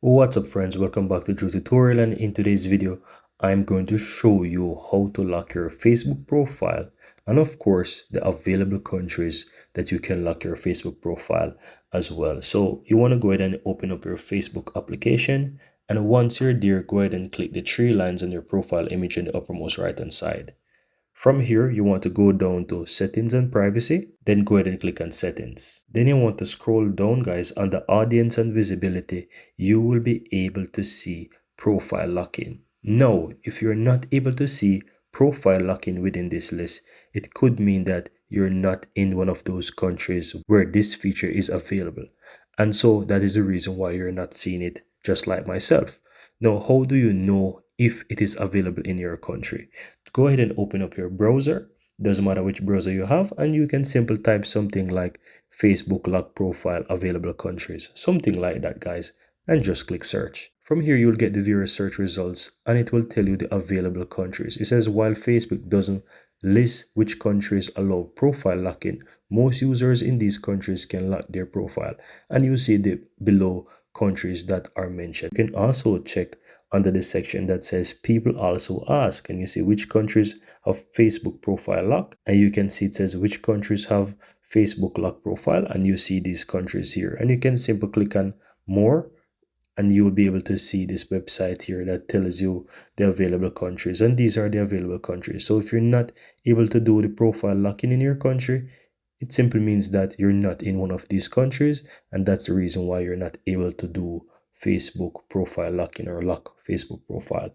What's up friends, welcome back to Drew Tutorial, and in today's video I'm going to show you how to lock your Facebook profile and of course the available countries that you can lock your Facebook profile as well. So you want to go ahead and open up your Facebook application, and once you're there, go ahead and click the three lines on your profile image in the uppermost right hand side. From here, you want to go down to settings and privacy, then go ahead and click on settings. Then you want to scroll down guys. Under audience and visibility, you will be able to see profile locking. Now, if you're not able to see profile locking within this list, it could mean that you're not in one of those countries where this feature is available. And so that is the reason why you're not seeing it, just like myself. Now, how do you know if it is available in your country? Go ahead and open up your browser. Doesn't matter which browser you have, and you can simply type something like Facebook lock profile available countries, something like that guys, and just click search. From here you'll get the viewer search results, and it will tell you the available countries. It says while Facebook doesn't list which countries allow profile locking, most users in these countries can lock their profile, and you see the below countries that are mentioned. You can also check under the section that says people also ask, and you see which countries have Facebook profile lock, and you can see it says which countries have Facebook lock profile, and you see these countries here, and you can simply click on more, and you will be able to see this website here that tells you the available countries, and these are the available countries. So if you're not able to do the profile locking in your country, it simply means that you're not in one of these countries, and that's the reason why you're not able to do Facebook profile locking or lock Facebook profile.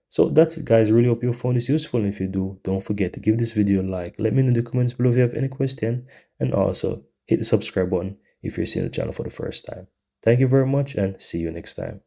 So that's it guys. Really hope you found this useful, and if you do, don't forget to give this video a like. Let me know in the comments below if you have any question, and also hit the subscribe button if you're seeing the channel for the first time. Thank you very much, and see you next time.